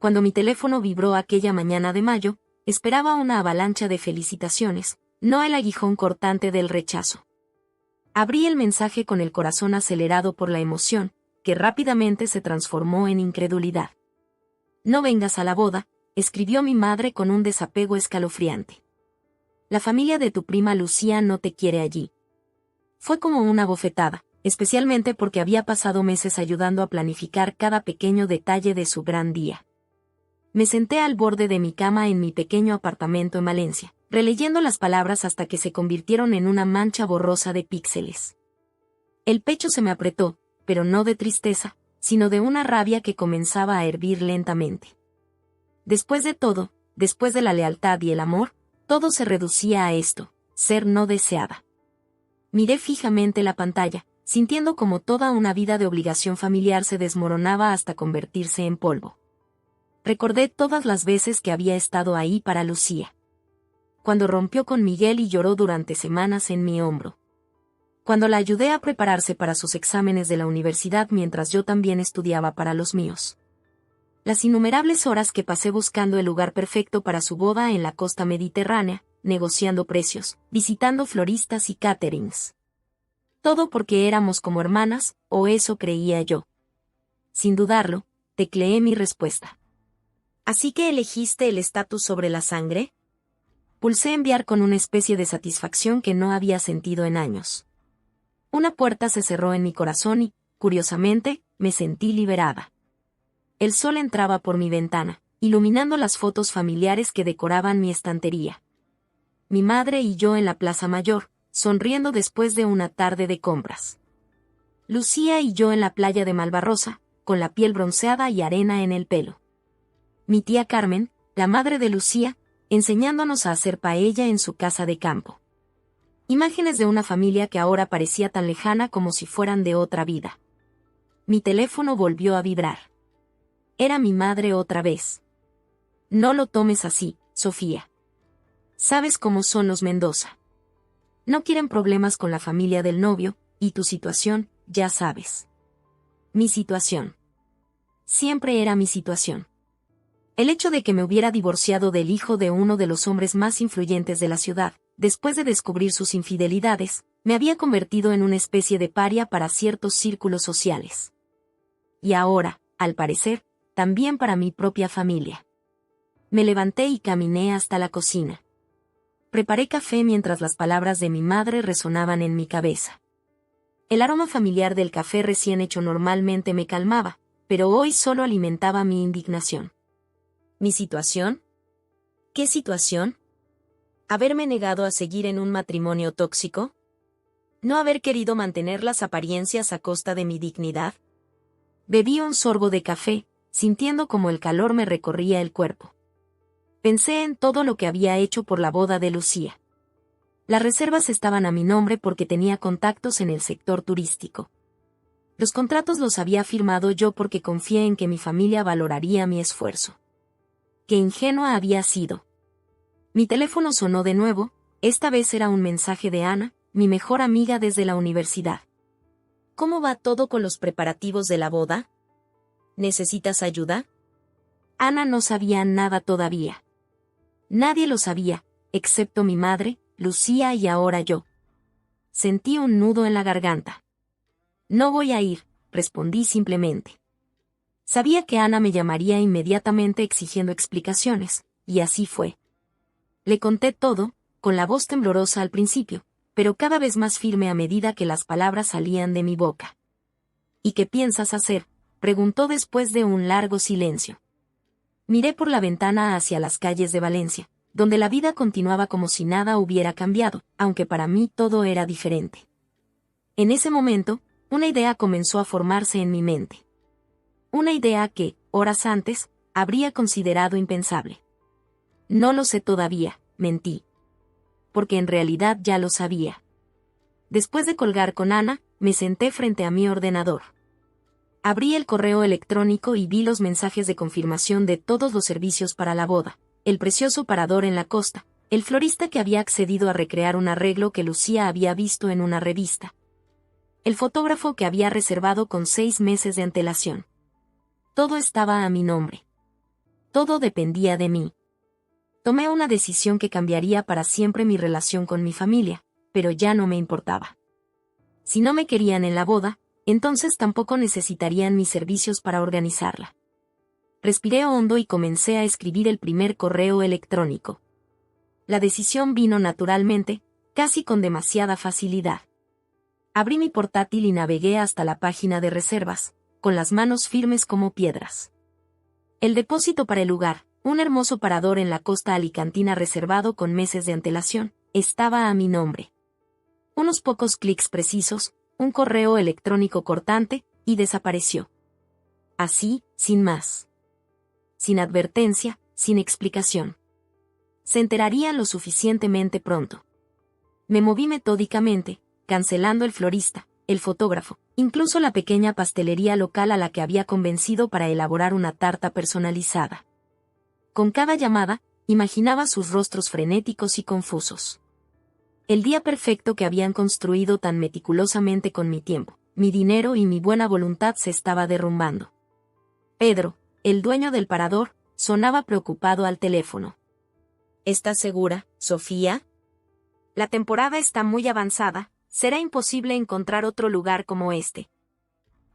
Cuando mi teléfono vibró aquella mañana de mayo, esperaba una avalancha de felicitaciones, no el aguijón cortante del rechazo. Abrí el mensaje con el corazón acelerado por la emoción, que rápidamente se transformó en incredulidad. No vengas a la boda, escribió mi madre con un desapego escalofriante. La familia de tu prima Lucía no te quiere allí. Fue como una bofetada, especialmente porque había pasado meses ayudando a planificar cada pequeño detalle de su gran día. Me senté al borde de mi cama en mi pequeño apartamento en Valencia, releyendo las palabras hasta que se convirtieron en una mancha borrosa de píxeles. El pecho se me apretó, pero no de tristeza, sino de una rabia que comenzaba a hervir lentamente. Después de todo, después de la lealtad y el amor, todo se reducía a esto, ser no deseada. Miré fijamente la pantalla, sintiendo como toda una vida de obligación familiar se desmoronaba hasta convertirse en polvo. Recordé todas las veces que había estado ahí para Lucía. Cuando rompió con Miguel y lloró durante semanas en mi hombro. Cuando la ayudé a prepararse para sus exámenes de la universidad mientras yo también estudiaba para los míos. Las innumerables horas que pasé buscando el lugar perfecto para su boda en la costa mediterránea, negociando precios, visitando floristas y caterings. Todo porque éramos como hermanas, o eso creía yo. Sin dudarlo, tecleé mi respuesta. ¿Así que elegiste el estatus sobre la sangre? Pulsé enviar con una especie de satisfacción que no había sentido en años. Una puerta se cerró en mi corazón y, curiosamente, me sentí liberada. El sol entraba por mi ventana, iluminando las fotos familiares que decoraban mi estantería. Mi madre y yo en la Plaza Mayor, sonriendo después de una tarde de compras. Lucía y yo en la playa de Malvarrosa, con la piel bronceada y arena en el pelo. Mi tía Carmen, la madre de Lucía, enseñándonos a hacer paella en su casa de campo. Imágenes de una familia que ahora parecía tan lejana como si fueran de otra vida. Mi teléfono volvió a vibrar. Era mi madre otra vez. No lo tomes así, Sofía. Sabes cómo son los Mendoza. No quieren problemas con la familia del novio, y tu situación, ya sabes. Mi situación. Siempre era mi situación. El hecho de que me hubiera divorciado del hijo de uno de los hombres más influyentes de la ciudad, después de descubrir sus infidelidades, me había convertido en una especie de paria para ciertos círculos sociales. Y ahora, al parecer, también para mi propia familia. Me levanté y caminé hasta la cocina. Preparé café mientras las palabras de mi madre resonaban en mi cabeza. El aroma familiar del café recién hecho normalmente me calmaba, pero hoy solo alimentaba mi indignación. ¿Mi situación? ¿Qué situación? ¿Haberme negado a seguir en un matrimonio tóxico? ¿No haber querido mantener las apariencias a costa de mi dignidad? Bebí un sorbo de café, sintiendo como el calor me recorría el cuerpo. Pensé en todo lo que había hecho por la boda de Lucía. Las reservas estaban a mi nombre porque tenía contactos en el sector turístico. Los contratos los había firmado yo porque confié en que mi familia valoraría mi esfuerzo. Qué ingenua había sido. Mi teléfono sonó de nuevo, esta vez era un mensaje de Ana, mi mejor amiga desde la universidad. ¿Cómo va todo con los preparativos de la boda? ¿Necesitas ayuda? Ana no sabía nada todavía. Nadie lo sabía, excepto mi madre, Lucía y ahora yo. Sentí un nudo en la garganta. No voy a ir, respondí simplemente. Sabía que Ana me llamaría inmediatamente exigiendo explicaciones, y así fue. Le conté todo, con la voz temblorosa al principio, pero cada vez más firme a medida que las palabras salían de mi boca. ¿Y qué piensas hacer?, preguntó después de un largo silencio. Miré por la ventana hacia las calles de Valencia, donde la vida continuaba como si nada hubiera cambiado, aunque para mí todo era diferente. En ese momento, una idea comenzó a formarse en mi mente. Una idea que, horas antes, habría considerado impensable. No lo sé todavía, mentí. Porque en realidad ya lo sabía. Después de colgar con Ana, me senté frente a mi ordenador. Abrí el correo electrónico y vi los mensajes de confirmación de todos los servicios para la boda, el precioso parador en la costa, el florista que había accedido a recrear un arreglo que Lucía había visto en una revista. El fotógrafo que había reservado con 6 meses de antelación. Todo estaba a mi nombre. Todo dependía de mí. Tomé una decisión que cambiaría para siempre mi relación con mi familia, pero ya no me importaba. Si no me querían en la boda, entonces tampoco necesitarían mis servicios para organizarla. Respiré hondo y comencé a escribir el primer correo electrónico. La decisión vino naturalmente, casi con demasiada facilidad. Abrí mi portátil y navegué hasta la página de reservas, con las manos firmes como piedras. El depósito para el lugar, un hermoso parador en la costa alicantina reservado con meses de antelación, estaba a mi nombre. Unos pocos clics precisos, un correo electrónico cortante, y desapareció. Así, sin más. Sin advertencia, sin explicación. Se enterarían lo suficientemente pronto. Me moví metódicamente, cancelando el florista, el fotógrafo, incluso la pequeña pastelería local a la que había convencido para elaborar una tarta personalizada. Con cada llamada, imaginaba sus rostros frenéticos y confusos. El día perfecto que habían construido tan meticulosamente con mi tiempo, mi dinero y mi buena voluntad se estaba derrumbando. Pedro, el dueño del parador, sonaba preocupado al teléfono. ¿Estás segura, Sofía? La temporada está muy avanzada, será imposible encontrar otro lugar como este.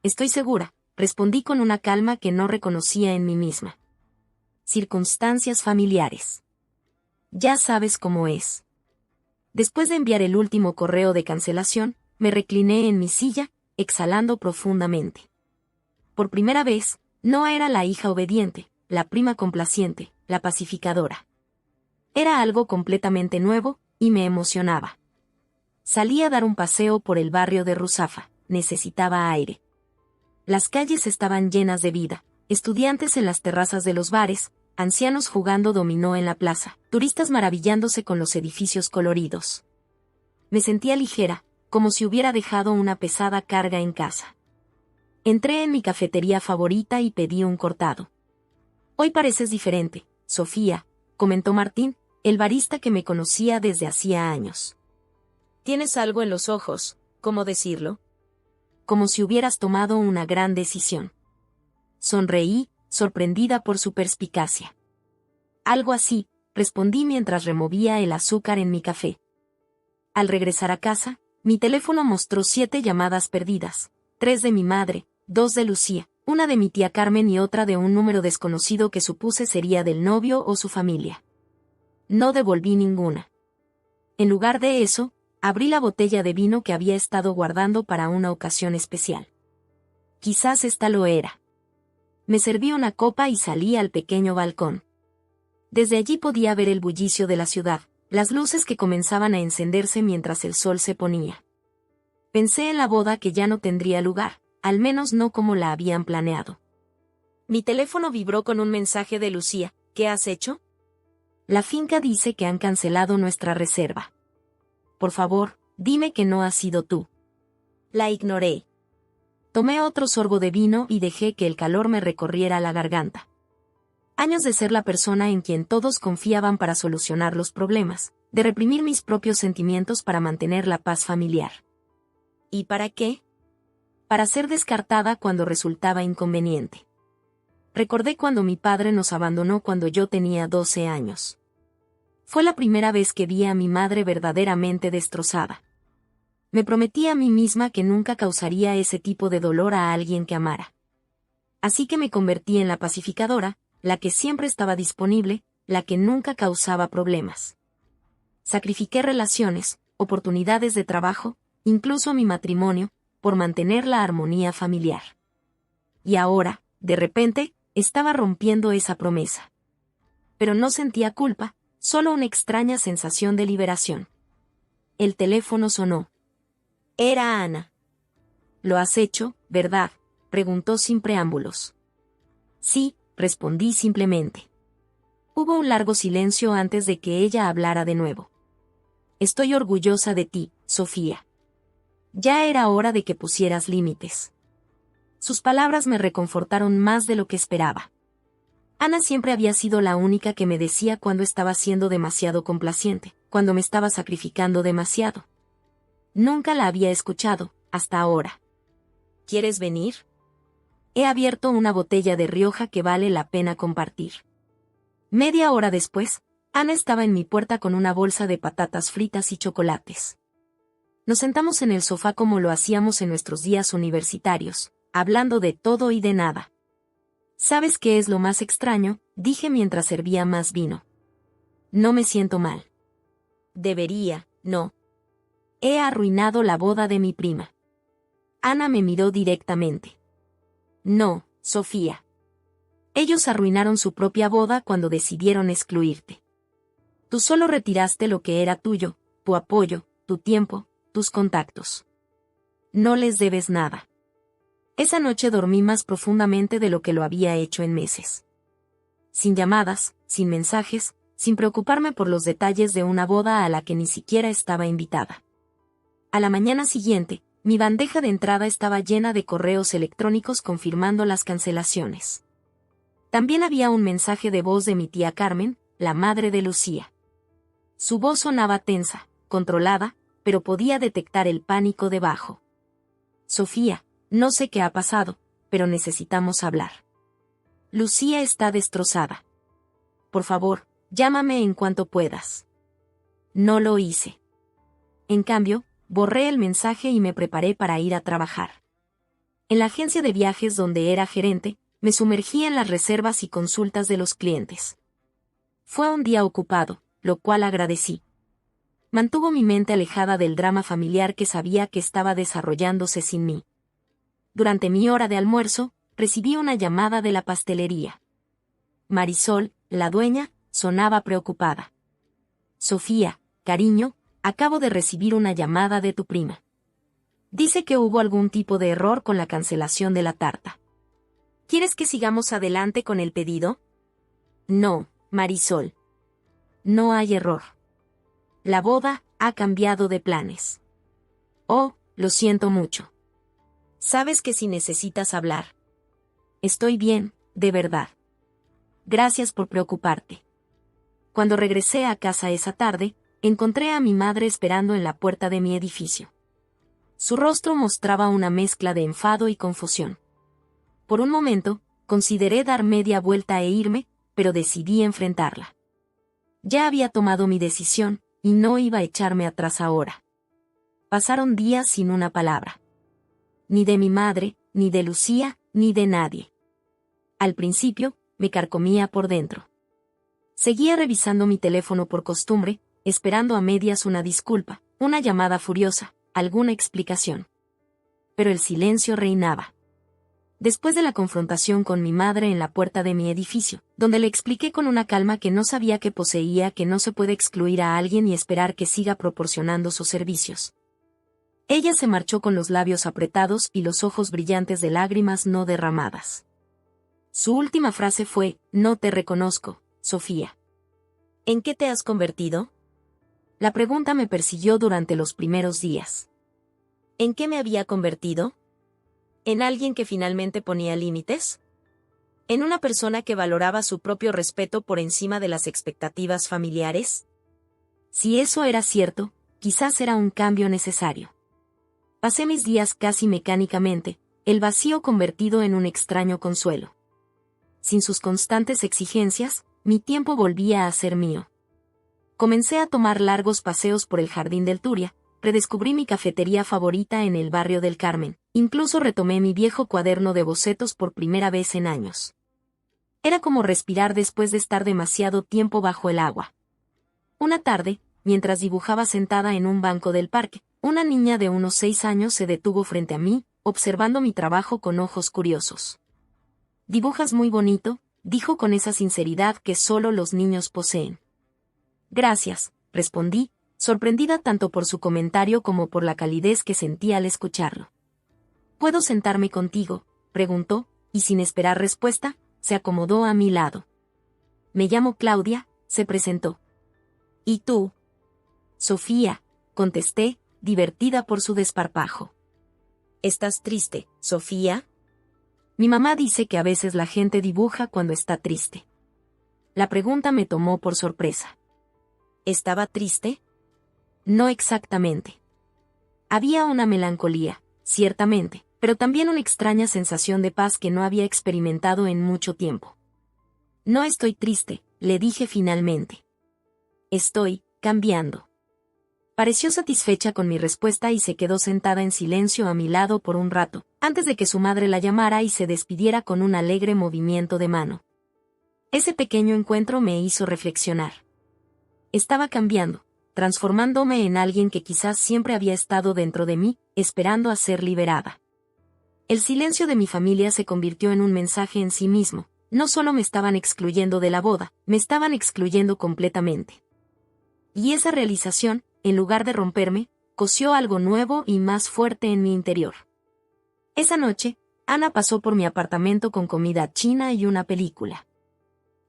Estoy segura, respondí con una calma que no reconocía en mí misma. Circunstancias familiares. Ya sabes cómo es. Después de enviar el último correo de cancelación, me recliné en mi silla, exhalando profundamente. Por primera vez, no era la hija obediente, la prima complaciente, la pacificadora. Era algo completamente nuevo, y me emocionaba. Salí a dar un paseo por el barrio de Ruzafa, necesitaba aire. Las calles estaban llenas de vida, estudiantes en las terrazas de los bares, ancianos jugando dominó en la plaza, turistas maravillándose con los edificios coloridos. Me sentía ligera, como si hubiera dejado una pesada carga en casa. Entré en mi cafetería favorita y pedí un cortado. Hoy pareces diferente, Sofía, comentó Martín, el barista que me conocía desde hacía años. Tienes algo en los ojos, ¿cómo decirlo? Como si hubieras tomado una gran decisión. Sonreí, sorprendida por su perspicacia. Algo así, respondí mientras removía el azúcar en mi café. Al regresar a casa, mi teléfono mostró 7 llamadas perdidas, 3 de mi madre, 2 de Lucía, una de mi tía Carmen y otra de un número desconocido que supuse sería del novio o su familia. No devolví ninguna. En lugar de eso, abrí la botella de vino que había estado guardando para una ocasión especial. Quizás esta lo era. Me serví una copa y salí al pequeño balcón. Desde allí podía ver el bullicio de la ciudad, las luces que comenzaban a encenderse mientras el sol se ponía. Pensé en la boda que ya no tendría lugar, al menos no como la habían planeado. Mi teléfono vibró con un mensaje de Lucía. ¿Qué has hecho? La finca dice que han cancelado nuestra reserva. Por favor, dime que no has sido tú. La ignoré. Tomé otro sorbo de vino y dejé que el calor me recorriera la garganta. Años de ser la persona en quien todos confiaban para solucionar los problemas, de reprimir mis propios sentimientos para mantener la paz familiar. ¿Y para qué? Para ser descartada cuando resultaba inconveniente. Recordé cuando mi padre nos abandonó cuando yo tenía 12 años. Fue la primera vez que vi a mi madre verdaderamente destrozada. Me prometí a mí misma que nunca causaría ese tipo de dolor a alguien que amara. Así que me convertí en la pacificadora, la que siempre estaba disponible, la que nunca causaba problemas. Sacrifiqué relaciones, oportunidades de trabajo, incluso mi matrimonio, por mantener la armonía familiar. Y ahora, de repente, estaba rompiendo esa promesa. Pero no sentía culpa, solo una extraña sensación de liberación. El teléfono sonó. Era Ana. ¿Lo has hecho, verdad?, preguntó sin preámbulos. Sí, respondí simplemente. Hubo un largo silencio antes de que ella hablara de nuevo. Estoy orgullosa de ti, Sofía. Ya era hora de que pusieras límites. Sus palabras me reconfortaron más de lo que esperaba. Ana siempre había sido la única que me decía cuando estaba siendo demasiado complaciente, cuando me estaba sacrificando demasiado. Nunca la había escuchado, hasta ahora. ¿Quieres venir? He abierto una botella de Rioja que vale la pena compartir. Media hora después, Ana estaba en mi puerta con una bolsa de patatas fritas y chocolates. Nos sentamos en el sofá como lo hacíamos en nuestros días universitarios, hablando de todo y de nada. ¿Sabes qué es lo más extraño?, dije mientras servía más vino. No me siento mal. Debería, no. He arruinado la boda de mi prima. Ana me miró directamente. No, Sofía. Ellos arruinaron su propia boda cuando decidieron excluirte. Tú solo retiraste lo que era tuyo, tu apoyo, tu tiempo, tus contactos. No les debes nada. Esa noche dormí más profundamente de lo que lo había hecho en meses. Sin llamadas, sin mensajes, sin preocuparme por los detalles de una boda a la que ni siquiera estaba invitada. A la mañana siguiente, mi bandeja de entrada estaba llena de correos electrónicos confirmando las cancelaciones. También había un mensaje de voz de mi tía Carmen, la madre de Lucía. Su voz sonaba tensa, controlada, pero podía detectar el pánico debajo. Sofía, no sé qué ha pasado, pero necesitamos hablar. Lucía está destrozada. Por favor, llámame en cuanto puedas. No lo hice. En cambio, borré el mensaje y me preparé para ir a trabajar. En la agencia de viajes donde era gerente, me sumergí en las reservas y consultas de los clientes. Fue un día ocupado, lo cual agradecí. Mantuvo mi mente alejada del drama familiar que sabía que estaba desarrollándose sin mí. Durante mi hora de almuerzo, recibí una llamada de la pastelería. Marisol, la dueña, sonaba preocupada. Sofía, cariño, acabo de recibir una llamada de tu prima. Dice que hubo algún tipo de error con la cancelación de la tarta. ¿Quieres que sigamos adelante con el pedido? No, Marisol. No hay error. La boda ha cambiado de planes. Oh, lo siento mucho. Sabes que si necesitas hablar. Estoy bien, de verdad. Gracias por preocuparte. Cuando regresé a casa esa tarde, encontré a mi madre esperando en la puerta de mi edificio. Su rostro mostraba una mezcla de enfado y confusión. Por un momento, consideré dar media vuelta e irme, pero decidí enfrentarla. Ya había tomado mi decisión, y no iba a echarme atrás ahora. Pasaron días sin una palabra. Ni de mi madre, ni de Lucía, ni de nadie. Al principio, me carcomía por dentro. Seguía revisando mi teléfono por costumbre, esperando a medias una disculpa, una llamada furiosa, alguna explicación. Pero el silencio reinaba. Después de la confrontación con mi madre en la puerta de mi edificio, donde le expliqué con una calma que no sabía que poseía, que no se puede excluir a alguien y esperar que siga proporcionando sus servicios. Ella se marchó con los labios apretados y los ojos brillantes de lágrimas no derramadas. Su última frase fue: no te reconozco, Sofía. ¿En qué te has convertido? La pregunta me persiguió durante los primeros días. ¿En qué me había convertido? ¿En alguien que finalmente ponía límites? ¿En una persona que valoraba su propio respeto por encima de las expectativas familiares? Si eso era cierto, quizás era un cambio necesario. Pasé mis días casi mecánicamente, el vacío convertido en un extraño consuelo. Sin sus constantes exigencias, mi tiempo volvía a ser mío. Comencé a tomar largos paseos por el jardín del Turia, redescubrí mi cafetería favorita en el barrio del Carmen, incluso retomé mi viejo cuaderno de bocetos por primera vez en años. Era como respirar después de estar demasiado tiempo bajo el agua. Una tarde, mientras dibujaba sentada en un banco del parque, una niña de unos 6 años se detuvo frente a mí, observando mi trabajo con ojos curiosos. «Dibujas muy bonito», dijo con esa sinceridad que solo los niños poseen. «Gracias», respondí, sorprendida tanto por su comentario como por la calidez que sentí al escucharlo. «¿Puedo sentarme contigo?», preguntó, y sin esperar respuesta, se acomodó a mi lado. «Me llamo Claudia», se presentó. «¿Y tú?» «Sofía», contesté, divertida por su desparpajo. «¿Estás triste, Sofía?» Mi mamá dice que a veces la gente dibuja cuando está triste. La pregunta me tomó por sorpresa. ¿Estaba triste? No exactamente. Había una melancolía, ciertamente, pero también una extraña sensación de paz que no había experimentado en mucho tiempo. No estoy triste, le dije finalmente. Estoy cambiando. Pareció satisfecha con mi respuesta y se quedó sentada en silencio a mi lado por un rato, antes de que su madre la llamara y se despidiera con un alegre movimiento de mano. Ese pequeño encuentro me hizo reflexionar. Estaba cambiando, transformándome en alguien que quizás siempre había estado dentro de mí, esperando a ser liberada. El silencio de mi familia se convirtió en un mensaje en sí mismo. No solo me estaban excluyendo de la boda, me estaban excluyendo completamente. Y esa realización, en lugar de romperme, cosió algo nuevo y más fuerte en mi interior. Esa noche, Ana pasó por mi apartamento con comida china y una película.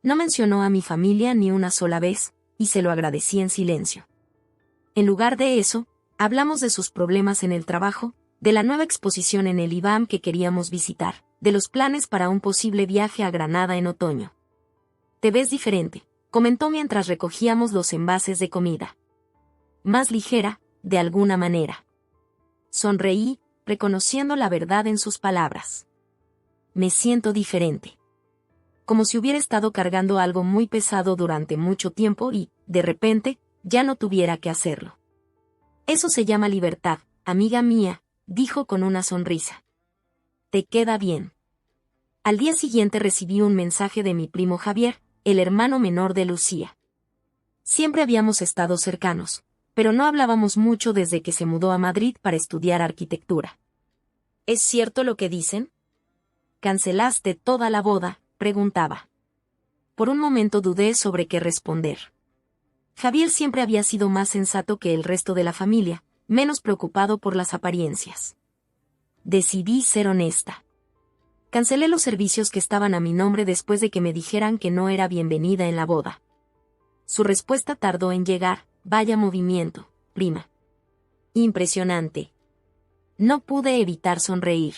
No mencionó a mi familia ni una sola vez, y se lo agradecí en silencio. En lugar de eso, hablamos de sus problemas en el trabajo, de la nueva exposición en el IBAM que queríamos visitar, de los planes para un posible viaje a Granada en otoño. «Te ves diferente», comentó mientras recogíamos los envases de comida. Más ligera, de alguna manera. Sonreí, reconociendo la verdad en sus palabras. Me siento diferente. Como si hubiera estado cargando algo muy pesado durante mucho tiempo y, de repente, ya no tuviera que hacerlo. Eso se llama libertad, amiga mía, dijo con una sonrisa. Te queda bien. Al día siguiente recibí un mensaje de mi primo Javier, el hermano menor de Lucía. Siempre habíamos estado cercanos, pero no hablábamos mucho desde que se mudó a Madrid para estudiar arquitectura. ¿Es cierto lo que dicen? ¿Cancelaste toda la boda?, preguntaba. Por un momento dudé sobre qué responder. Javier siempre había sido más sensato que el resto de la familia, menos preocupado por las apariencias. Decidí ser honesta. Cancelé los servicios que estaban a mi nombre después de que me dijeran que no era bienvenida en la boda. Su respuesta tardó en llegar. Vaya movimiento, prima. Impresionante. No pude evitar sonreír.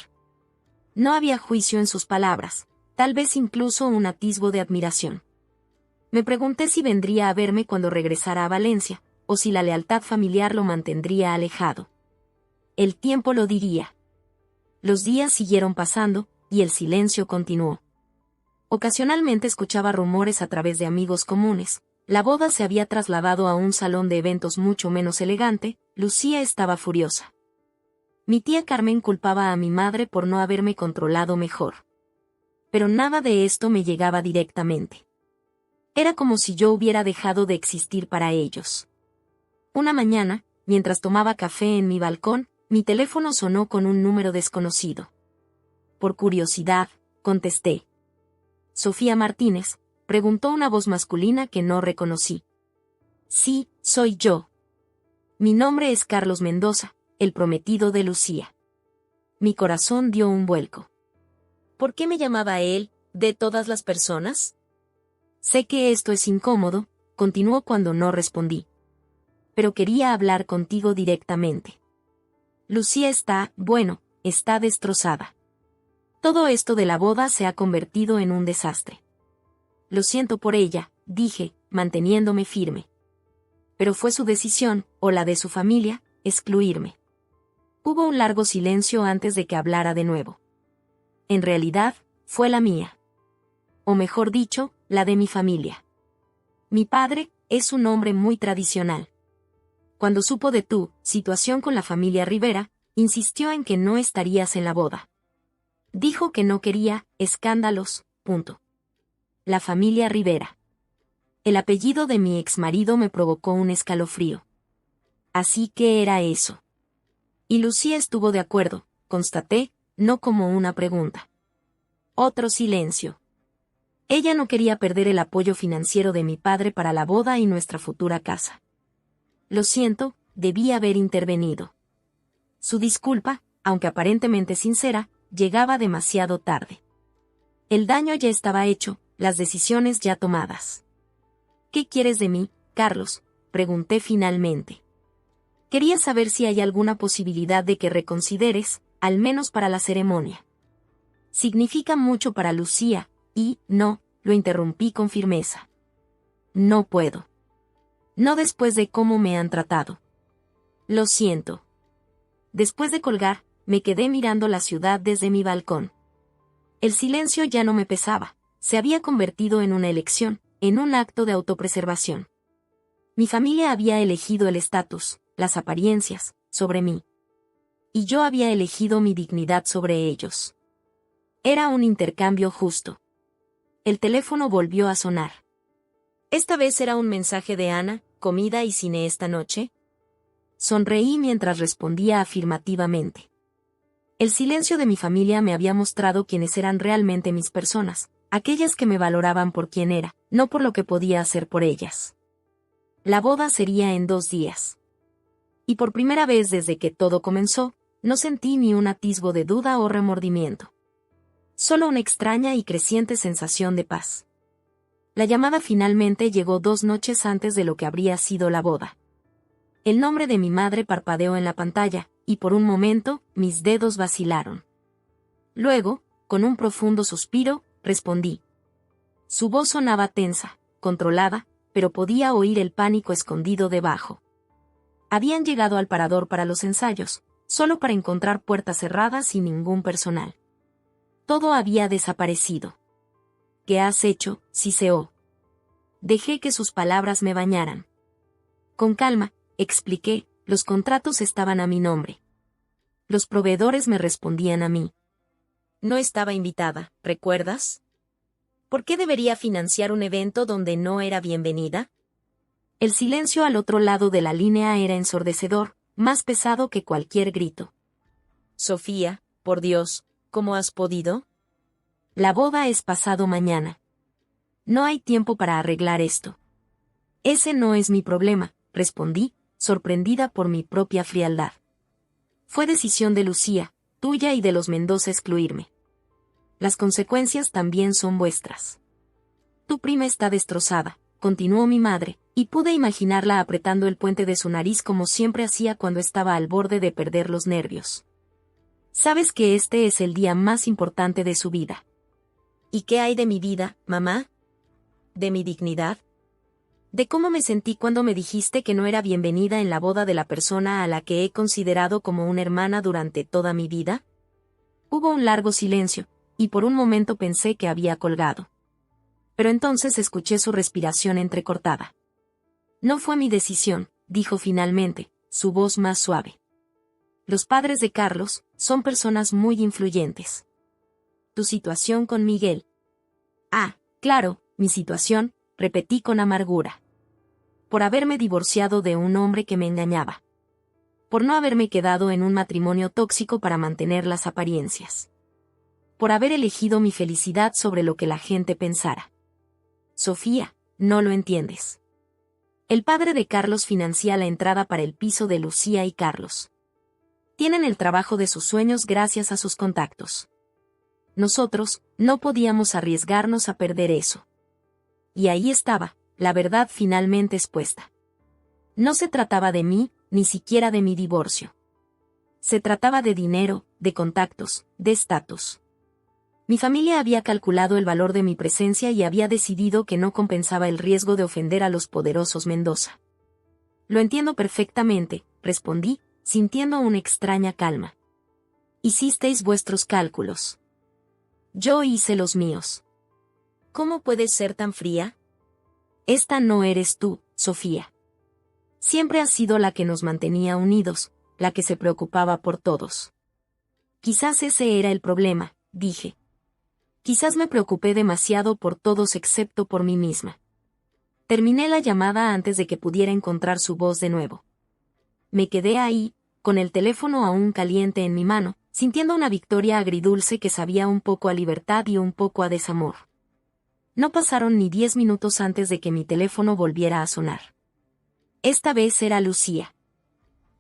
No había juicio en sus palabras, tal vez incluso un atisbo de admiración. Me pregunté si vendría a verme cuando regresara a Valencia, o si la lealtad familiar lo mantendría alejado. El tiempo lo diría. Los días siguieron pasando, y el silencio continuó. Ocasionalmente escuchaba rumores a través de amigos comunes. La boda se había trasladado a un salón de eventos mucho menos elegante. Lucía estaba furiosa. Mi tía Carmen culpaba a mi madre por no haberme controlado mejor. Pero nada de esto me llegaba directamente. Era como si yo hubiera dejado de existir para ellos. Una mañana, mientras tomaba café en mi balcón, mi teléfono sonó con un número desconocido. Por curiosidad, contesté. Sofía Martínez, preguntó una voz masculina que no reconocí. Sí, soy yo. Mi nombre es Carlos Mendoza, el prometido de Lucía. Mi corazón dio un vuelco. ¿Por qué me llamaba él, de todas las personas? Sé que esto es incómodo, continuó cuando no respondí. Pero quería hablar contigo directamente. Lucía está destrozada. Todo esto de la boda se ha convertido en un desastre. Lo siento por ella, dije, manteniéndome firme. Pero fue su decisión, o la de su familia, excluirme. Hubo un largo silencio antes de que hablara de nuevo. En realidad, fue la mía. O mejor dicho, la de mi familia. Mi padre es un hombre muy tradicional. Cuando supo de tu situación con la familia Rivera, insistió en que no estarías en la boda. Dijo que no quería escándalos, punto. La familia Rivera. El apellido de mi exmarido me provocó un escalofrío. Así que era eso. Y Lucía estuvo de acuerdo, constaté, no como una pregunta. Otro silencio. Ella no quería perder el apoyo financiero de mi padre para la boda y nuestra futura casa. Lo siento, debí haber intervenido. Su disculpa, aunque aparentemente sincera, llegaba demasiado tarde. El daño ya estaba hecho, las decisiones ya tomadas. ¿Qué quieres de mí, Carlos?, pregunté finalmente. Quería saber si hay alguna posibilidad de que reconsideres, al menos para la ceremonia. Significa mucho para Lucía, y, no, lo interrumpí con firmeza. No puedo. No después de cómo me han tratado. Lo siento. Después de colgar, me quedé mirando la ciudad desde mi balcón. El silencio ya no me pesaba, se había convertido en una elección, en un acto de autopreservación. Mi familia había elegido el estatus, las apariencias, sobre mí. Y yo había elegido mi dignidad sobre ellos. Era un intercambio justo. El teléfono volvió a sonar. ¿Esta vez era un mensaje de Ana, comida y cine esta noche? Sonreí mientras respondía afirmativamente. El silencio de mi familia me había mostrado quiénes eran realmente mis personas, aquellas que me valoraban por quién era, no por lo que podía hacer por ellas. La boda sería en 2 días. Y por primera vez desde que todo comenzó, no sentí ni un atisbo de duda o remordimiento. Solo una extraña y creciente sensación de paz. La llamada finalmente llegó 2 noches antes de lo que habría sido la boda. El nombre de mi madre parpadeó en la pantalla, y por un momento, mis dedos vacilaron. Luego, con un profundo suspiro, respondí. Su voz sonaba tensa, controlada, pero podía oír el pánico escondido debajo. Habían llegado al parador para los ensayos, solo para encontrar puertas cerradas y ningún personal. Todo había desaparecido. ¿Qué has hecho, siseó? Dejé que sus palabras me bañaran. Con calma, expliqué, los contratos estaban a mi nombre. Los proveedores me respondían a mí. No estaba invitada, ¿recuerdas? ¿Por qué debería financiar un evento donde no era bienvenida? El silencio al otro lado de la línea era ensordecedor, más pesado que cualquier grito. Sofía, por Dios, ¿cómo has podido? La boda es pasado mañana. No hay tiempo para arreglar esto. Ese no es mi problema, respondí, sorprendida por mi propia frialdad. Fue decisión de Lucía, tuya y de los Mendoza excluirme. Las consecuencias también son vuestras. Tu prima está destrozada, continuó mi madre, y pude imaginarla apretando el puente de su nariz como siempre hacía cuando estaba al borde de perder los nervios. Sabes que este es el día más importante de su vida. ¿Y qué hay de mi vida, mamá? ¿De mi dignidad? ¿De cómo me sentí cuando me dijiste que no era bienvenida en la boda de la persona a la que he considerado como una hermana durante toda mi vida? Hubo un largo silencio, y por un momento pensé que había colgado. Pero entonces escuché su respiración entrecortada. No fue mi decisión, dijo finalmente, su voz más suave. Los padres de Carlos son personas muy influyentes. Tu situación con Miguel. Ah, claro, mi situación, repetí con amargura. Por haberme divorciado de un hombre que me engañaba. Por no haberme quedado en un matrimonio tóxico para mantener las apariencias. Por haber elegido mi felicidad sobre lo que la gente pensara. Sofía, no lo entiendes. El padre de Carlos financia la entrada para el piso de Lucía y Carlos. Tienen el trabajo de sus sueños gracias a sus contactos. Nosotros, no podíamos arriesgarnos a perder eso. Y ahí estaba, la verdad finalmente expuesta. No se trataba de mí, ni siquiera de mi divorcio. Se trataba de dinero, de contactos, de estatus. Mi familia había calculado el valor de mi presencia y había decidido que no compensaba el riesgo de ofender a los poderosos Mendoza. Lo entiendo perfectamente, respondí, sintiendo una extraña calma. Hicisteis vuestros cálculos. Yo hice los míos. ¿Cómo puedes ser tan fría? Esta no eres tú, Sofía. Siempre has sido la que nos mantenía unidos, la que se preocupaba por todos. Quizás ese era el problema, dije. Quizás me preocupé demasiado por todos excepto por mí misma. Terminé la llamada antes de que pudiera encontrar su voz de nuevo. Me quedé ahí, con el teléfono aún caliente en mi mano, sintiendo una victoria agridulce que sabía un poco a libertad y un poco a desamor. No pasaron ni 10 minutos antes de que mi teléfono volviera a sonar. Esta vez era Lucía.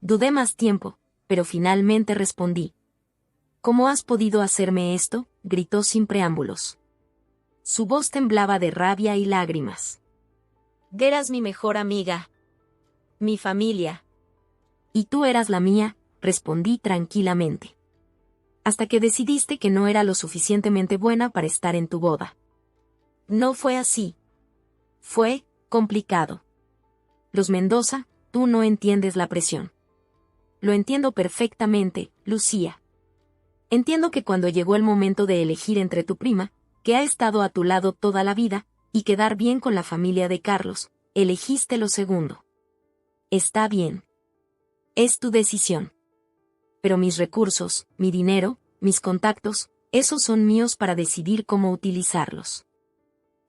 Dudé más tiempo, pero finalmente respondí. ¿Cómo has podido hacerme esto?, gritó sin preámbulos. Su voz temblaba de rabia y lágrimas. Eras mi mejor amiga. Mi familia. Y tú eras la mía, respondí tranquilamente. Hasta que decidiste que no era lo suficientemente buena para estar en tu boda. No fue así. Fue complicado. Los Mendoza, tú no entiendes la presión. Lo entiendo perfectamente, Lucía. Entiendo que cuando llegó el momento de elegir entre tu prima, que ha estado a tu lado toda la vida, y quedar bien con la familia de Carlos, elegiste lo segundo. Está bien. Es tu decisión. Pero mis recursos, mi dinero, mis contactos, esos son míos para decidir cómo utilizarlos.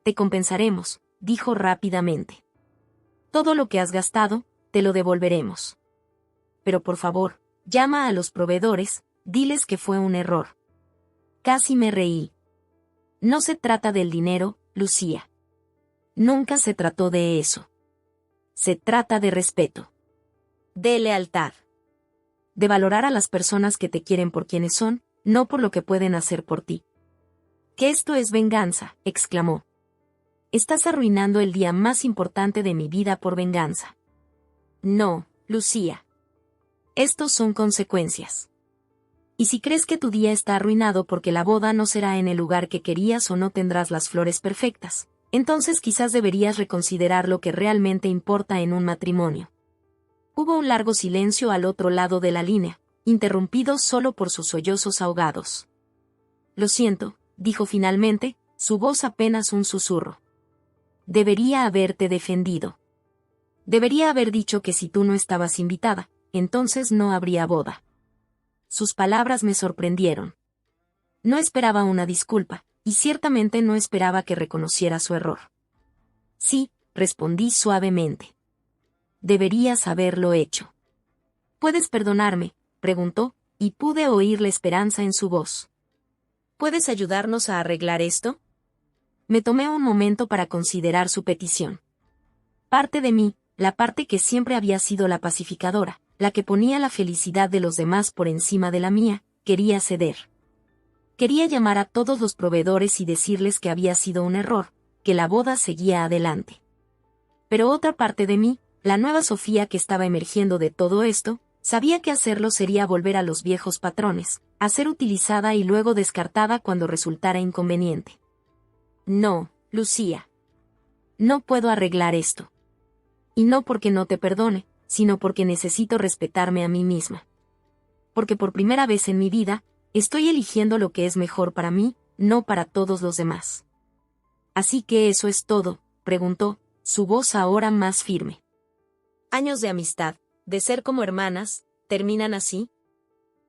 Te compensaremos, dijo rápidamente. Todo lo que has gastado, te lo devolveremos. Pero por favor, llama a los proveedores, diles que fue un error. Casi me reí. No se trata del dinero, Lucía. Nunca se trató de eso. Se trata de respeto. De lealtad. De valorar a las personas que te quieren por quienes son, no por lo que pueden hacer por ti. Que esto es venganza, exclamó. Estás arruinando el día más importante de mi vida por venganza. No, Lucía. Estos son consecuencias. Y si crees que tu día está arruinado porque la boda no será en el lugar que querías o no tendrás las flores perfectas, entonces quizás deberías reconsiderar lo que realmente importa en un matrimonio. Hubo un largo silencio al otro lado de la línea, interrumpido solo por sus sollozos ahogados. Lo siento, dijo finalmente, su voz apenas un susurro. Debería haberte defendido. Debería haber dicho que si tú no estabas invitada, entonces no habría boda. Sus palabras me sorprendieron. No esperaba una disculpa, y ciertamente no esperaba que reconociera su error. Sí, respondí suavemente. Deberías haberlo hecho. ¿Puedes perdonarme?, preguntó, y pude oír la esperanza en su voz. ¿Puedes ayudarnos a arreglar esto? Me tomé un momento para considerar su petición. Parte de mí, la parte que siempre había sido la pacificadora, la que ponía la felicidad de los demás por encima de la mía, quería ceder. Quería llamar a todos los proveedores y decirles que había sido un error, que la boda seguía adelante. Pero otra parte de mí, la nueva Sofía que estaba emergiendo de todo esto, sabía que hacerlo sería volver a los viejos patrones, a ser utilizada y luego descartada cuando resultara inconveniente. No, Lucía. No puedo arreglar esto. Y no porque no te perdone, sino porque necesito respetarme a mí misma. Porque por primera vez en mi vida, estoy eligiendo lo que es mejor para mí, no para todos los demás. Así que eso es todo, preguntó, su voz ahora más firme. ¿Años de amistad, de ser como hermanas, terminan así?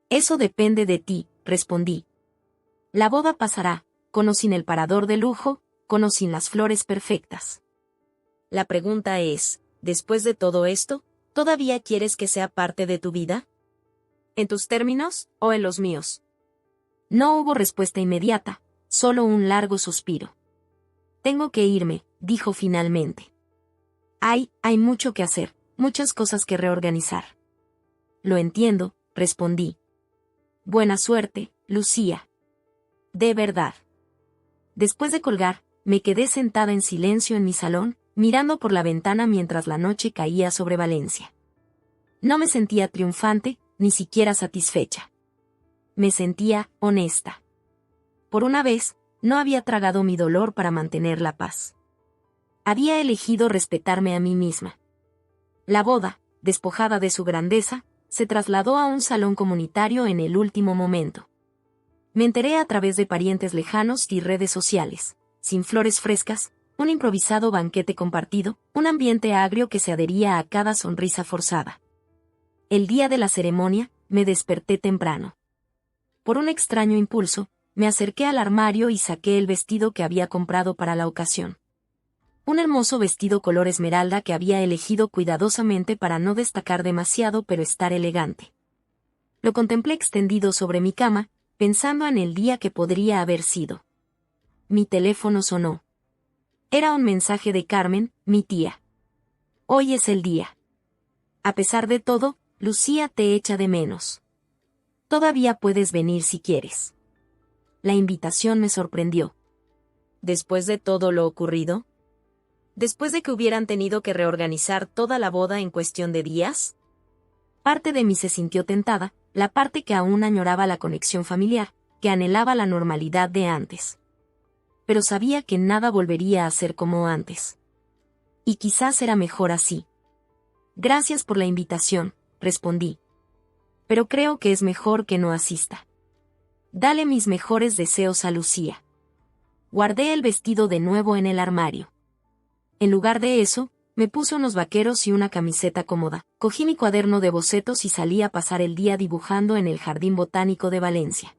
Eso depende de ti, respondí. La boda pasará, con o sin el parador de lujo, con o sin las flores perfectas. La pregunta es, después de todo esto, ¿todavía quieres que sea parte de tu vida? ¿En tus términos, o en los míos? No hubo respuesta inmediata, solo un largo suspiro. Tengo que irme, dijo finalmente. Hay mucho que hacer, muchas cosas que reorganizar. Lo entiendo, respondí. Buena suerte, Lucía. De verdad. Después de colgar, me quedé sentada en silencio en mi salón, mirando por la ventana mientras la noche caía sobre Valencia. No me sentía triunfante, ni siquiera satisfecha. Me sentía honesta. Por una vez, no había tragado mi dolor para mantener la paz. Había elegido respetarme a mí misma. La boda, despojada de su grandeza, se trasladó a un salón comunitario en el último momento. Me enteré a través de parientes lejanos y redes sociales, sin flores frescas, un improvisado banquete compartido, un ambiente agrio que se adhería a cada sonrisa forzada. El día de la ceremonia, me desperté temprano. Por un extraño impulso, me acerqué al armario y saqué el vestido que había comprado para la ocasión. Un hermoso vestido color esmeralda que había elegido cuidadosamente para no destacar demasiado pero estar elegante. Lo contemplé extendido sobre mi cama, pensando en el día que podría haber sido. Mi teléfono sonó. Era un mensaje de Carmen, mi tía. Hoy es el día. A pesar de todo, Lucía te echa de menos. Todavía puedes venir si quieres. La invitación me sorprendió. ¿Después de todo lo ocurrido? ¿Después de que hubieran tenido que reorganizar toda la boda en cuestión de días? Parte de mí se sintió tentada, la parte que aún añoraba la conexión familiar, que anhelaba la normalidad de antes. Pero sabía que nada volvería a ser como antes. Y quizás era mejor así. Gracias por la invitación, respondí. Pero creo que es mejor que no asista. Dale mis mejores deseos a Lucía. Guardé el vestido de nuevo en el armario. En lugar de eso, me puse unos vaqueros y una camiseta cómoda, cogí mi cuaderno de bocetos y salí a pasar el día dibujando en el Jardín Botánico de Valencia.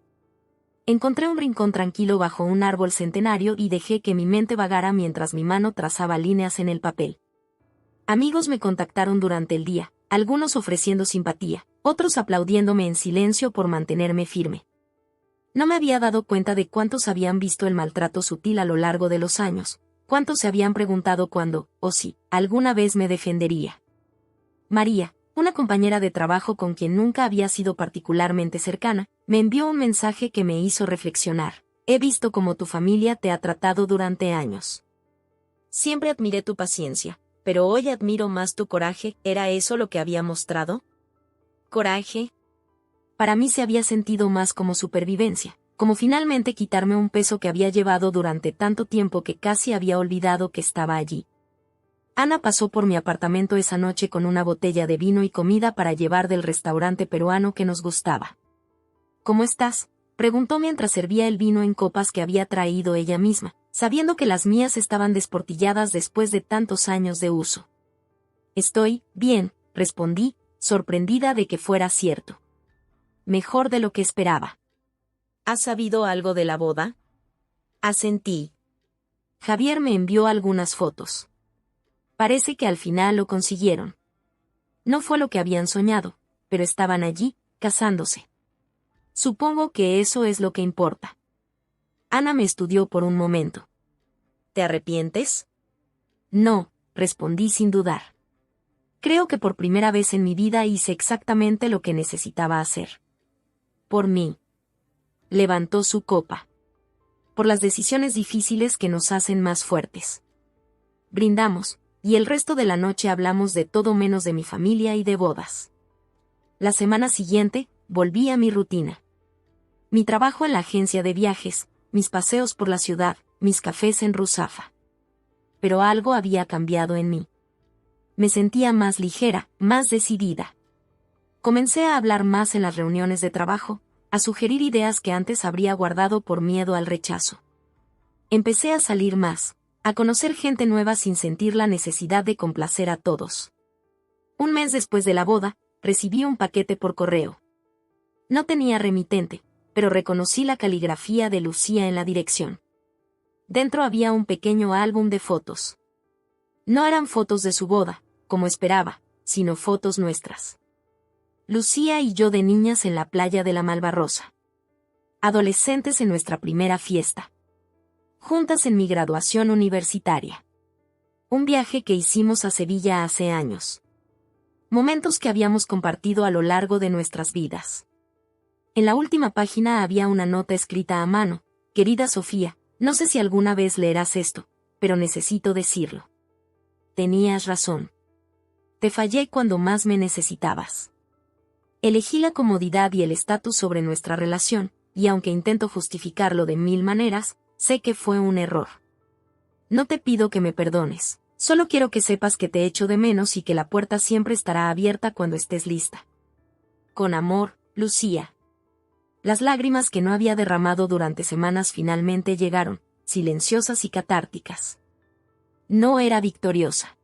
Encontré un rincón tranquilo bajo un árbol centenario y dejé que mi mente vagara mientras mi mano trazaba líneas en el papel. Amigos me contactaron durante el día, algunos ofreciendo simpatía, otros aplaudiéndome en silencio por mantenerme firme. No me había dado cuenta de cuántos habían visto el maltrato sutil a lo largo de los años, cuántos se habían preguntado cuándo, o si, alguna vez me defendería. María, una compañera de trabajo con quien nunca había sido particularmente cercana, me envió un mensaje que me hizo reflexionar. He visto cómo tu familia te ha tratado durante años. Siempre admiré tu paciencia, pero hoy admiro más tu coraje. ¿Era eso lo que había mostrado? ¿Coraje? Para mí se había sentido más como supervivencia, como finalmente quitarme un peso que había llevado durante tanto tiempo que casi había olvidado que estaba allí. Ana pasó por mi apartamento esa noche con una botella de vino y comida para llevar del restaurante peruano que nos gustaba. ¿Cómo estás?, preguntó mientras servía el vino en copas que había traído ella misma, sabiendo que las mías estaban desportilladas después de tantos años de uso. Estoy bien, respondí, sorprendida de que fuera cierto. Mejor de lo que esperaba. ¿Has sabido algo de la boda? Asentí. Javier me envió algunas fotos. Parece que al final lo consiguieron. No fue lo que habían soñado, pero estaban allí, casándose. Supongo que eso es lo que importa. Ana me estudió por un momento. ¿Te arrepientes? No, respondí sin dudar. Creo que por primera vez en mi vida hice exactamente lo que necesitaba hacer. Por mí. Levantó su copa. Por las decisiones difíciles que nos hacen más fuertes. Brindamos, y el resto de la noche hablamos de todo menos de mi familia y de bodas. La semana siguiente, volví a mi rutina. Mi trabajo en la agencia de viajes, mis paseos por la ciudad, mis cafés en Ruzafa. Pero algo había cambiado en mí. Me sentía más ligera, más decidida. Comencé a hablar más en las reuniones de trabajo, a sugerir ideas que antes habría guardado por miedo al rechazo. Empecé a salir más, a conocer gente nueva sin sentir la necesidad de complacer a todos. Un mes después de la boda, recibí un paquete por correo. No tenía remitente, pero reconocí la caligrafía de Lucía en la dirección. Dentro había un pequeño álbum de fotos. No eran fotos de su boda, como esperaba, sino fotos nuestras. Lucía y yo de niñas en la playa de la Malvarrosa. Adolescentes en nuestra primera fiesta. Juntas en mi graduación universitaria. Un viaje que hicimos a Sevilla hace años. Momentos que habíamos compartido a lo largo de nuestras vidas. En la última página había una nota escrita a mano. Querida Sofía, no sé si alguna vez leerás esto, pero necesito decirlo. Tenías razón. Te fallé cuando más me necesitabas. Elegí la comodidad y el estatus sobre nuestra relación, y aunque intento justificarlo de mil maneras, sé que fue un error. No te pido que me perdones, solo quiero que sepas que te echo de menos y que la puerta siempre estará abierta cuando estés lista. Con amor, Lucía. Las lágrimas que no había derramado durante semanas finalmente llegaron, silenciosas y catárticas. No era victoriosa.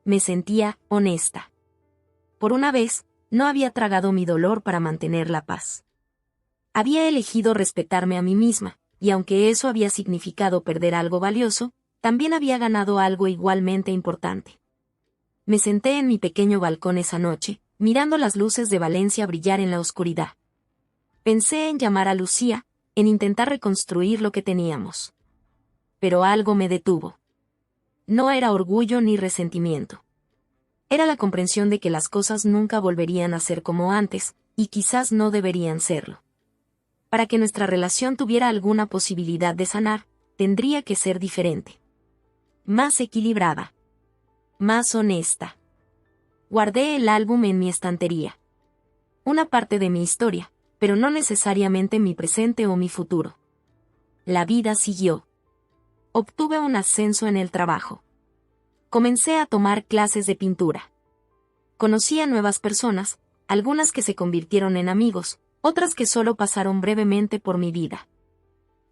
Me sentía honesta. Por una vez, no había tragado mi dolor para mantener la paz. Había elegido respetarme a mí misma, y aunque eso había significado perder algo valioso, también había ganado algo igualmente importante. Me senté en mi pequeño balcón esa noche, mirando las luces de Valencia brillar en la oscuridad. Pensé en llamar a Lucía, en intentar reconstruir lo que teníamos. Pero algo me detuvo. No era orgullo ni resentimiento. Era la comprensión de que las cosas nunca volverían a ser como antes, y quizás no deberían serlo. Para que nuestra relación tuviera alguna posibilidad de sanar, tendría que ser diferente. Más equilibrada. Más honesta. Guardé el álbum en mi estantería. Una parte de mi historia, pero no necesariamente mi presente o mi futuro. La vida siguió. Obtuve un ascenso en el trabajo. Comencé a tomar clases de pintura. Conocí a nuevas personas, algunas que se convirtieron en amigos, otras que solo pasaron brevemente por mi vida.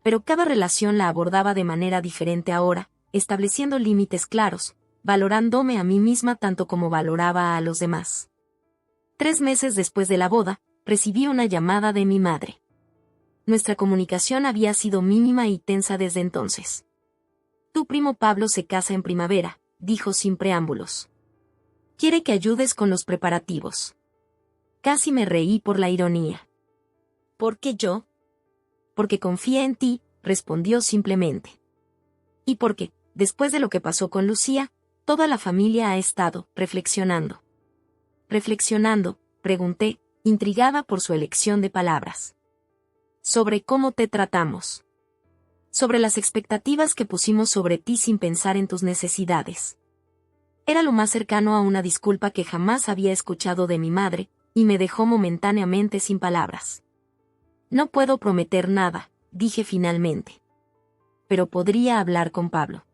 Pero cada relación la abordaba de manera diferente ahora, estableciendo límites claros, valorándome a mí misma tanto como valoraba a los demás. 3 meses después de la boda, recibí una llamada de mi madre. Nuestra comunicación había sido mínima y tensa desde entonces. Tu primo Pablo se casa en primavera, dijo sin preámbulos. Quiere que ayudes con los preparativos. Casi me reí por la ironía. ¿Por qué yo? Porque confía en ti, respondió simplemente. Y porque, después de lo que pasó con Lucía, toda la familia ha estado reflexionando. ¿Reflexionando?, pregunté, intrigada por su elección de palabras. Sobre cómo te tratamos. Sobre las expectativas que pusimos sobre ti sin pensar en tus necesidades. Era lo más cercano a una disculpa que jamás había escuchado de mi madre, y me dejó momentáneamente sin palabras. No puedo prometer nada, dije finalmente. Pero podría hablar con Pablo.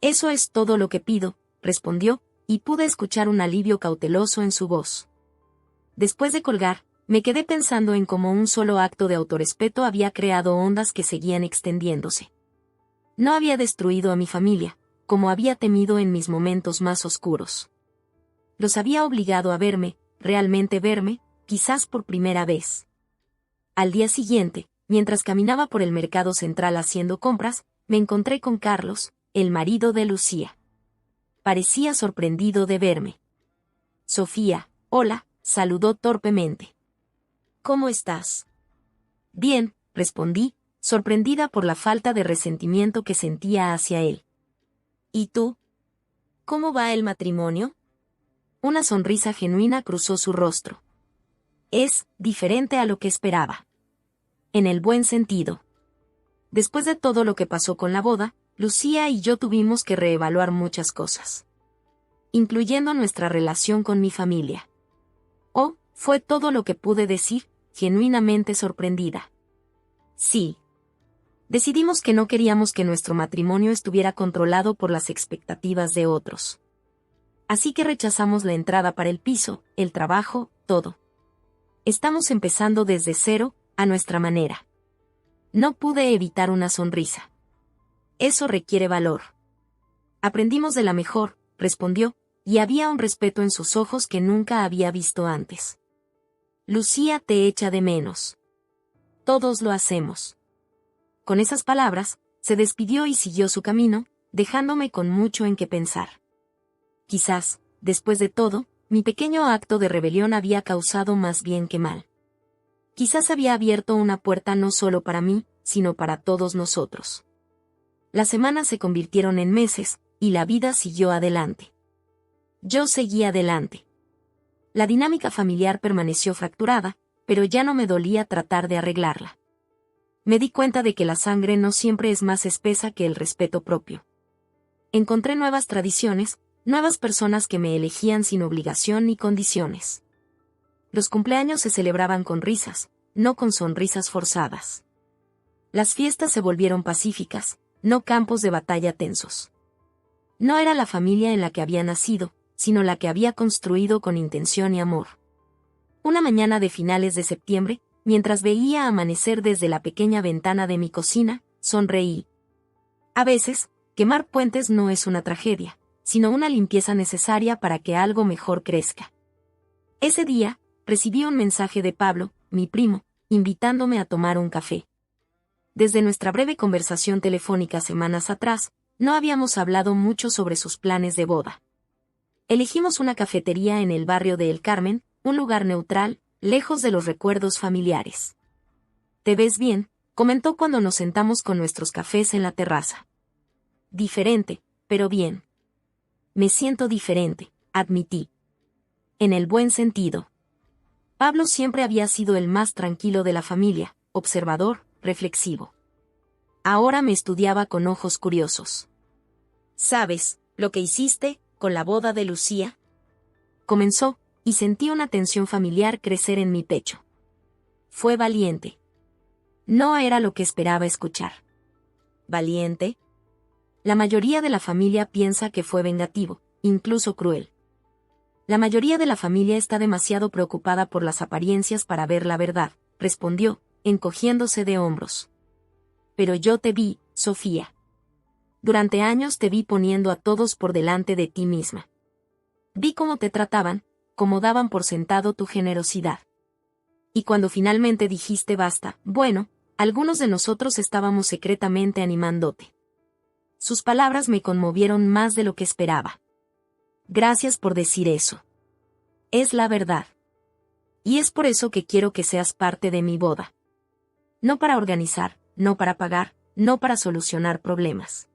Eso es todo lo que pido, respondió, y pude escuchar un alivio cauteloso en su voz. Después de colgar, me quedé pensando en cómo un solo acto de autorrespeto había creado ondas que seguían extendiéndose. No había destruido a mi familia, como había temido en mis momentos más oscuros. Los había obligado a verme, realmente verme, quizás por primera vez. Al día siguiente, mientras caminaba por el mercado central haciendo compras, me encontré con Carlos, el marido de Lucía. Parecía sorprendido de verme. Sofía, hola, saludó torpemente. ¿Cómo estás? Bien, respondí, sorprendida por la falta de resentimiento que sentía hacia él. ¿Y tú? ¿Cómo va el matrimonio? Una sonrisa genuina cruzó su rostro. Es diferente a lo que esperaba. En el buen sentido. Después de todo lo que pasó con la boda, Lucía y yo tuvimos que reevaluar muchas cosas. Incluyendo nuestra relación con mi familia. Oh, fue todo lo que pude decir, genuinamente sorprendida. Sí. Decidimos que no queríamos que nuestro matrimonio estuviera controlado por las expectativas de otros. Así que rechazamos la entrada para el piso, el trabajo, todo. Estamos empezando desde cero, a nuestra manera. No pude evitar una sonrisa. Eso requiere valor. Aprendimos de la mejor, respondió, y había un respeto en sus ojos que nunca había visto antes. Lucía te echa de menos. Todos lo hacemos. Con esas palabras, se despidió y siguió su camino, dejándome con mucho en qué pensar. Quizás, después de todo, mi pequeño acto de rebelión había causado más bien que mal. Quizás había abierto una puerta no solo para mí, sino para todos nosotros. Las semanas se convirtieron en meses, y la vida siguió adelante. Yo seguí adelante. La dinámica familiar permaneció fracturada, pero ya no me dolía tratar de arreglarla. Me di cuenta de que la sangre no siempre es más espesa que el respeto propio. Encontré nuevas tradiciones, nuevas personas que me elegían sin obligación ni condiciones. Los cumpleaños se celebraban con risas, no con sonrisas forzadas. Las fiestas se volvieron pacíficas, no campos de batalla tensos. No era la familia en la que había nacido, sino la que había construido con intención y amor. Una mañana de finales de septiembre, mientras veía amanecer desde la pequeña ventana de mi cocina, sonreí. A veces, quemar puentes no es una tragedia, sino una limpieza necesaria para que algo mejor crezca. Ese día, recibí un mensaje de Pablo, mi primo, invitándome a tomar un café. Desde nuestra breve conversación telefónica semanas atrás, no habíamos hablado mucho sobre sus planes de boda. Elegimos una cafetería en el barrio de El Carmen, un lugar neutral, lejos de los recuerdos familiares. «¿Te ves bien?», comentó cuando nos sentamos con nuestros cafés en la terraza. «Diferente, pero bien». «Me siento diferente», admití. En el buen sentido. Pablo siempre había sido el más tranquilo de la familia, observador, reflexivo. Ahora me estudiaba con ojos curiosos. «¿Sabes lo que hiciste con la boda de Lucía?», comenzó, y sentí una tensión familiar crecer en mi pecho. Fue valiente. No era lo que esperaba escuchar. ¿Valiente? La mayoría de la familia piensa que fue vengativo, incluso cruel. La mayoría de la familia está demasiado preocupada por las apariencias para ver la verdad, respondió, encogiéndose de hombros. pero yo te vi, Sofía. Durante años te vi poniendo a todos por delante de ti misma. Vi cómo te trataban, cómo daban por sentado tu generosidad. Y cuando finalmente dijiste basta, bueno, algunos de nosotros estábamos secretamente animándote. Sus palabras me conmovieron más de lo que esperaba. Gracias por decir eso. Es la verdad. Y es por eso que quiero que seas parte de mi boda. No para organizar, no para pagar, no para solucionar problemas.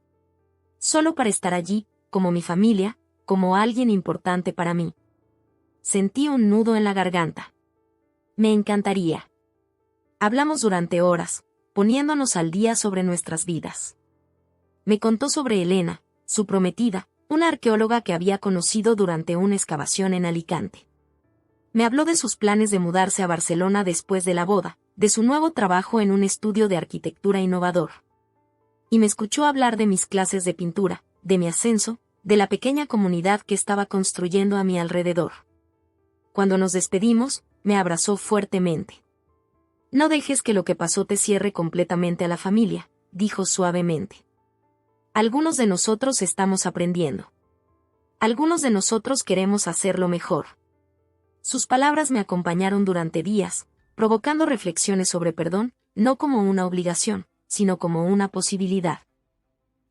Solo para estar allí, como mi familia, como alguien importante para mí. Sentí un nudo en la garganta. Me encantaría. Hablamos durante horas, poniéndonos al día sobre nuestras vidas. Me contó sobre Elena, su prometida, una arqueóloga que había conocido durante una excavación en Alicante. Me habló de sus planes de mudarse a Barcelona después de la boda, de su nuevo trabajo en un estudio de arquitectura innovador. Y me escuchó hablar de mis clases de pintura, de mi ascenso, de la pequeña comunidad que estaba construyendo a mi alrededor. Cuando nos despedimos, me abrazó fuertemente. No dejes que lo que pasó te cierre completamente a la familia, dijo suavemente. Algunos de nosotros estamos aprendiendo. Algunos de nosotros queremos hacerlo mejor. Sus palabras me acompañaron durante días, provocando reflexiones sobre perdón, no como una obligación, sino como una posibilidad.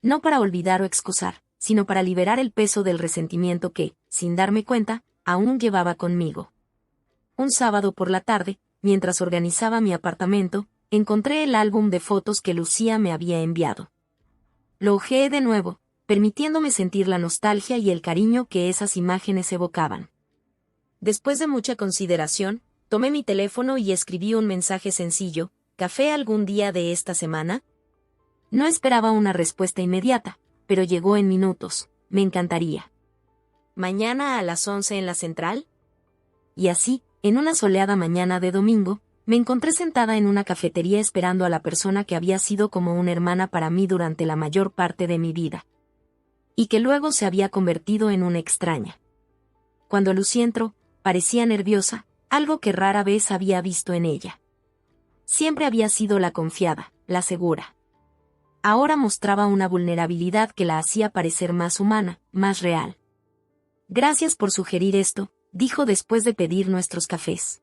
No para olvidar o excusar, sino para liberar el peso del resentimiento que, sin darme cuenta, aún llevaba conmigo. Un sábado por la tarde, mientras organizaba mi apartamento, encontré el álbum de fotos que Lucía me había enviado. Lo hojeé de nuevo, permitiéndome sentir la nostalgia y el cariño que esas imágenes evocaban. Después de mucha consideración, tomé mi teléfono y escribí un mensaje sencillo: ¿café algún día de esta semana? No esperaba una respuesta inmediata, pero llegó en minutos. Me encantaría. ¿Mañana a las 11 en la central? Y así, en una soleada mañana de domingo, me encontré sentada en una cafetería esperando a la persona que había sido como una hermana para mí durante la mayor parte de mi vida. Y que luego se había convertido en una extraña. Cuando Lucy entró, parecía nerviosa, algo que rara vez había visto en ella. Siempre había sido la confiada, la segura. Ahora mostraba una vulnerabilidad que la hacía parecer más humana, más real. Gracias por sugerir esto, dijo después de pedir nuestros cafés.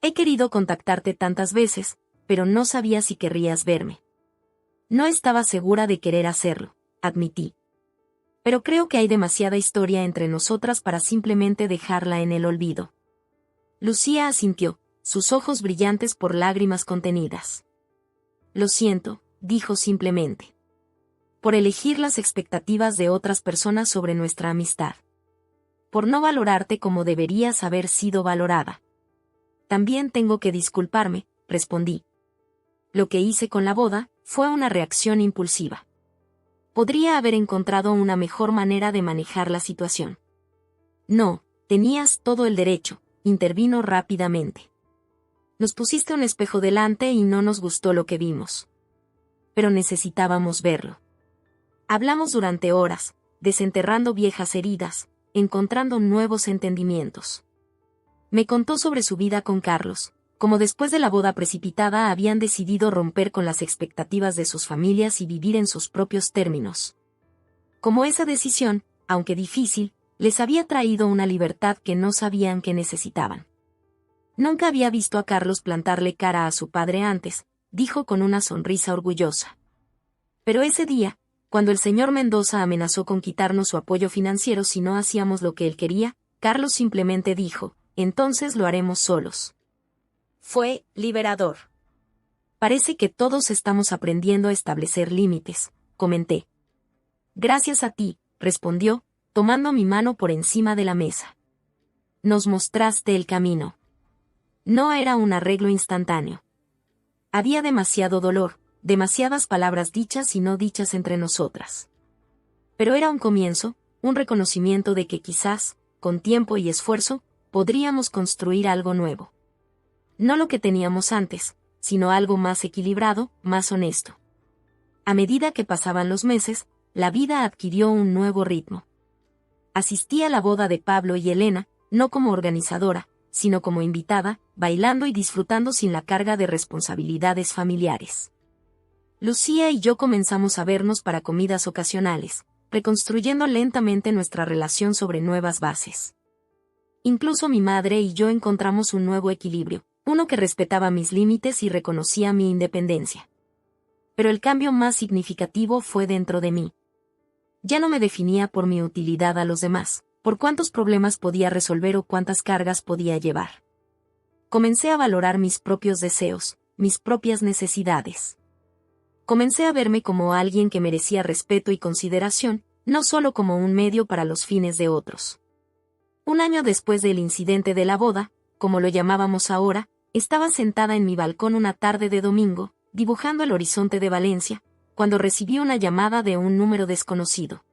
He querido contactarte tantas veces, pero no sabía si querrías verme. No estaba segura de querer hacerlo, admití. Pero creo que hay demasiada historia entre nosotras para simplemente dejarla en el olvido. Lucía asintió, sus ojos brillantes por lágrimas contenidas. Lo siento, dijo simplemente. Por elegir las expectativas de otras personas sobre nuestra amistad. Por no valorarte como deberías haber sido valorada. También tengo que disculparme, respondí. Lo que hice con la boda fue una reacción impulsiva. Podría haber encontrado una mejor manera de manejar la situación. No, tenías todo el derecho, intervino rápidamente. Nos pusiste un espejo delante y no nos gustó lo que vimos. Pero necesitábamos verlo. Hablamos durante horas, desenterrando viejas heridas, encontrando nuevos entendimientos. Me contó sobre su vida con Carlos, como después de la boda precipitada habían decidido romper con las expectativas de sus familias y vivir en sus propios términos. Como esa decisión, aunque difícil, les había traído una libertad que no sabían que necesitaban. Nunca había visto a Carlos plantarle cara a su padre antes, dijo con una sonrisa orgullosa. Pero ese día, cuando el señor Mendoza amenazó con quitarnos su apoyo financiero si no hacíamos lo que él quería, Carlos simplemente dijo: entonces lo haremos solos. Fue liberador. Parece que todos estamos aprendiendo a establecer límites, comenté. Gracias a ti, respondió, tomando mi mano por encima de la mesa. Nos mostraste el camino. No era un arreglo instantáneo. Había demasiado dolor, demasiadas palabras dichas y no dichas entre nosotras. Pero era un comienzo, un reconocimiento de que quizás, con tiempo y esfuerzo, podríamos construir algo nuevo. No lo que teníamos antes, sino algo más equilibrado, más honesto. A medida que pasaban los meses, la vida adquirió un nuevo ritmo. Asistí a la boda de Pablo y Elena, no como organizadora, sino como invitada, bailando y disfrutando sin la carga de responsabilidades familiares. Lucía y yo comenzamos a vernos para comidas ocasionales, reconstruyendo lentamente nuestra relación sobre nuevas bases. Incluso mi madre y yo encontramos un nuevo equilibrio, uno que respetaba mis límites y reconocía mi independencia. Pero el cambio más significativo fue dentro de mí. Ya no me definía por mi utilidad a los demás, por cuántos problemas podía resolver o cuántas cargas podía llevar. Comencé a valorar mis propios deseos, mis propias necesidades. Comencé a verme como alguien que merecía respeto y consideración, no solo como un medio para los fines de otros. Un año después del incidente de la boda, como lo llamábamos ahora, estaba sentada en mi balcón una tarde de domingo, dibujando el horizonte de Valencia, cuando recibí una llamada de un número desconocido.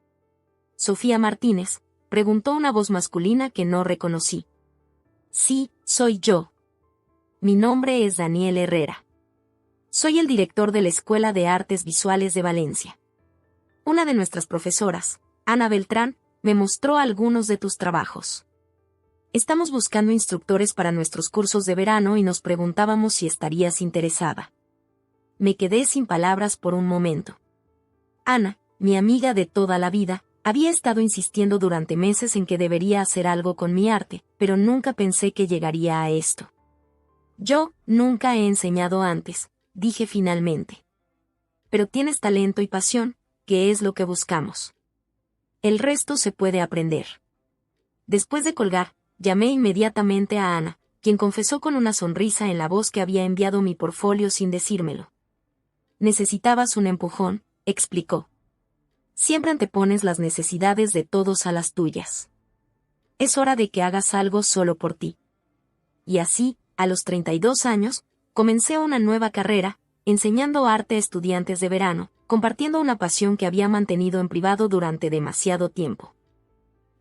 Sofía Martínez, preguntó una voz masculina que no reconocí. Sí, soy yo. Mi nombre es Daniel Herrera. Soy el director de la Escuela de Artes Visuales de Valencia. Una de nuestras profesoras, Ana Beltrán, me mostró algunos de tus trabajos. Estamos buscando instructores para nuestros cursos de verano y nos preguntábamos si estarías interesada. Me quedé sin palabras por un momento. Ana, mi amiga de toda la vida, había estado insistiendo durante meses en que debería hacer algo con mi arte, pero nunca pensé que llegaría a esto. Yo nunca he enseñado antes, dije finalmente. Pero tienes talento y pasión, que es lo que buscamos. El resto se puede aprender. Después de colgar, llamé inmediatamente a Ana, quien confesó con una sonrisa en la voz que había enviado mi portfolio sin decírmelo. Necesitabas un empujón, explicó. Siempre antepones las necesidades de todos a las tuyas. Es hora de que hagas algo solo por ti. Y así, a los 32 años, comencé una nueva carrera, enseñando arte a estudiantes de verano, compartiendo una pasión que había mantenido en privado durante demasiado tiempo.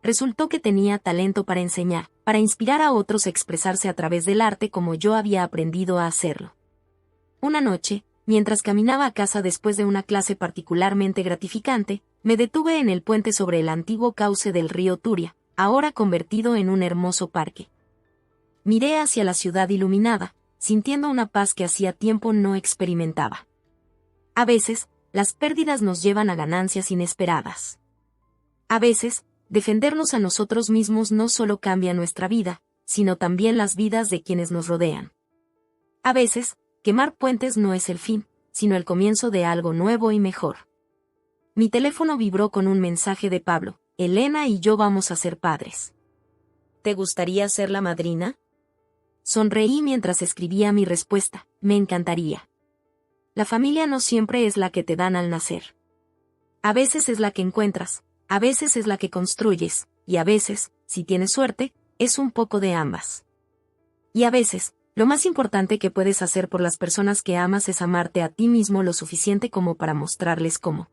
Resultó que tenía talento para enseñar, para inspirar a otros a expresarse a través del arte como yo había aprendido a hacerlo. Una noche, mientras caminaba a casa después de una clase particularmente gratificante, me detuve en el puente sobre el antiguo cauce del río Turia, ahora convertido en un hermoso parque. Miré hacia la ciudad iluminada, sintiendo una paz que hacía tiempo no experimentaba. A veces, las pérdidas nos llevan a ganancias inesperadas. A veces, defendernos a nosotros mismos no solo cambia nuestra vida, sino también las vidas de quienes nos rodean. A veces, quemar puentes no es el fin, sino el comienzo de algo nuevo y mejor. Mi teléfono vibró con un mensaje de Pablo. Elena y yo vamos a ser padres. ¿Te gustaría ser la madrina? Sonreí mientras escribía mi respuesta. Me encantaría. La familia no siempre es la que te dan al nacer. A veces es la que encuentras, a veces es la que construyes, y a veces, si tienes suerte, es un poco de ambas. Y a veces, lo más importante que puedes hacer por las personas que amas es amarte a ti mismo lo suficiente como para mostrarles cómo.